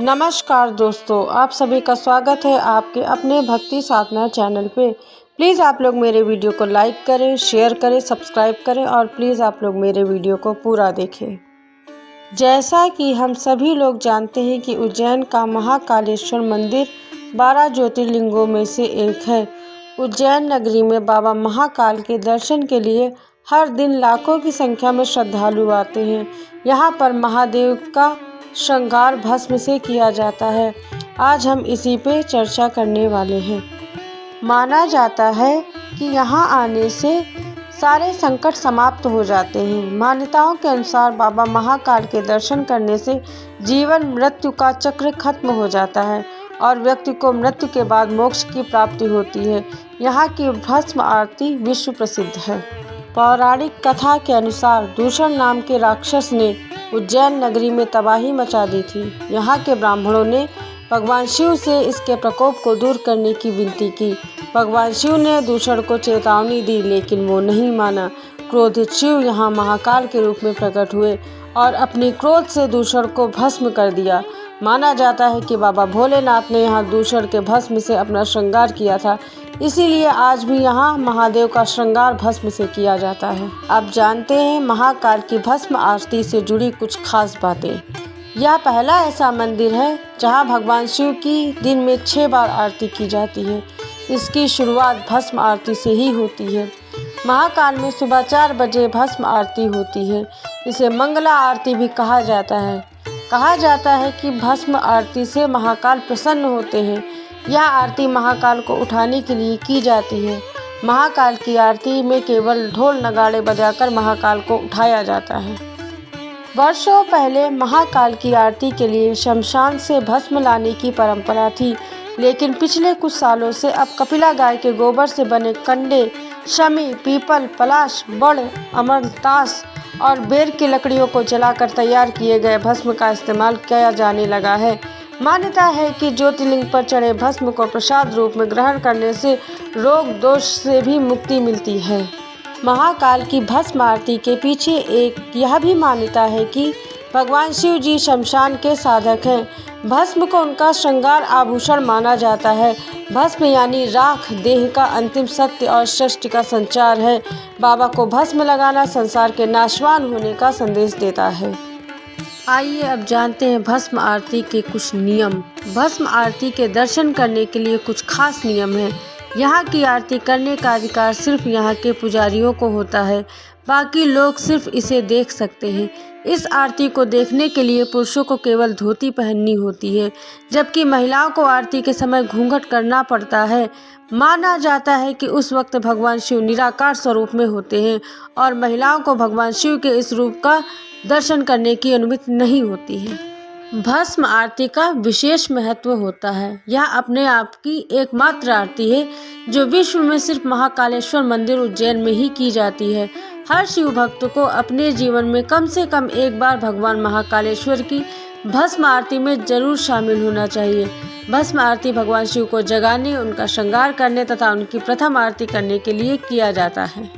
नमस्कार दोस्तों, आप सभी का स्वागत है आपके अपने भक्ति साधना चैनल पे। प्लीज़ आप लोग मेरे वीडियो को लाइक करें, शेयर करें, सब्सक्राइब करें और प्लीज़ आप लोग मेरे वीडियो को पूरा देखें। जैसा कि हम सभी लोग जानते हैं कि उज्जैन का महाकालेश्वर मंदिर 12 ज्योतिर्लिंगों में से एक है। उज्जैन नगरी में बाबा महाकाल के दर्शन के लिए हर दिन लाखों की संख्या में श्रद्धालु आते हैं। यहाँ पर महादेव का श्रृंगार भस्म से किया जाता है। आज हम इसी पे चर्चा करने वाले हैं। माना जाता है कि यहाँ आने से सारे संकट समाप्त हो जाते हैं। मान्यताओं के अनुसार बाबा महाकाल के दर्शन करने से जीवन मृत्यु का चक्र खत्म हो जाता है और व्यक्ति को मृत्यु के बाद मोक्ष की प्राप्ति होती है। यहाँ की भस्म आरती विश्व प्रसिद्ध है। पौराणिक कथा के अनुसार दूषण नाम के राक्षस ने उज्जैन नगरी में तबाही मचा दी थी। यहाँ के ब्राह्मणों ने भगवान शिव से इसके प्रकोप को दूर करने की विनती की। भगवान शिव ने दूषण को चेतावनी दी, लेकिन वो नहीं माना। क्रोधित शिव यहाँ महाकाल के रूप में प्रकट हुए और अपनी क्रोध से दूषण को भस्म कर दिया। माना जाता है कि बाबा भोलेनाथ ने यहाँ दूषण के भस्म से अपना श्रृंगार किया था, इसीलिए आज भी यहाँ महादेव का श्रृंगार भस्म से किया जाता है। अब जानते हैं महाकाल की भस्म आरती से जुड़ी कुछ खास बातें। यह पहला ऐसा मंदिर है जहाँ भगवान शिव की दिन में 6 बार आरती की जाती है। इसकी शुरुआत भस्म आरती से ही होती है। महाकाल में सुबह 4 बजे भस्म आरती होती है। इसे मंगला आरती भी कहा जाता है। कहा जाता है कि भस्म आरती से महाकाल प्रसन्न होते हैं। यह आरती महाकाल को उठाने के लिए की जाती है। महाकाल की आरती में केवल ढोल नगाड़े बजाकर महाकाल को उठाया जाता है। वर्षों पहले महाकाल की आरती के लिए शमशान से भस्म लाने की परंपरा थी, लेकिन पिछले कुछ सालों से अब कपिला गाय के गोबर से बने कंडे, शमी, पीपल, पलाश, बड़, अमरतास और बेर की लकड़ियों को जलाकर तैयार किए गए भस्म का इस्तेमाल किया जाने लगा है। मान्यता है कि ज्योतिर्लिंग पर चढ़े भस्म को प्रसाद रूप में ग्रहण करने से रोग दोष से भी मुक्ति मिलती है। महाकाल की भस्म आरती के पीछे एक यह भी मान्यता है कि भगवान शिव जी शमशान के साधक हैं। भस्म को उनका श्रृंगार आभूषण माना जाता है। भस्म यानी राख देह का अंतिम सत्य और सृष्टि का संचार है। बाबा को भस्म लगाना संसार के नाशवान होने का संदेश देता है। आइए अब जानते हैं भस्म आरती के कुछ नियम। भस्म आरती के दर्शन करने के लिए कुछ खास नियम हैं। यहाँ की आरती करने का अधिकार सिर्फ यहाँ के पुजारियों को होता है, बाकी लोग सिर्फ इसे देख सकते हैं। इस आरती को देखने के लिए पुरुषों को केवल धोती पहननी होती है, जबकि महिलाओं को आरती के समय घूंघट करना पड़ता है। माना जाता है कि उस वक्त भगवान शिव निराकार स्वरूप में होते हैं और महिलाओं को भगवान शिव के इस रूप का दर्शन करने की अनुमति नहीं होती है। भस्म आरती का विशेष महत्व होता है। यह अपने आप की एकमात्र आरती है जो विश्व में सिर्फ महाकालेश्वर मंदिर उज्जैन में ही की जाती है। हर शिव भक्त को अपने जीवन में कम से कम एक बार भगवान महाकालेश्वर की भस्म आरती में जरूर शामिल होना चाहिए। भस्म आरती भगवान शिव को जगाने, उनका श्रृंगार करने तथा उनकी प्रथम आरती करने के लिए किया जाता है।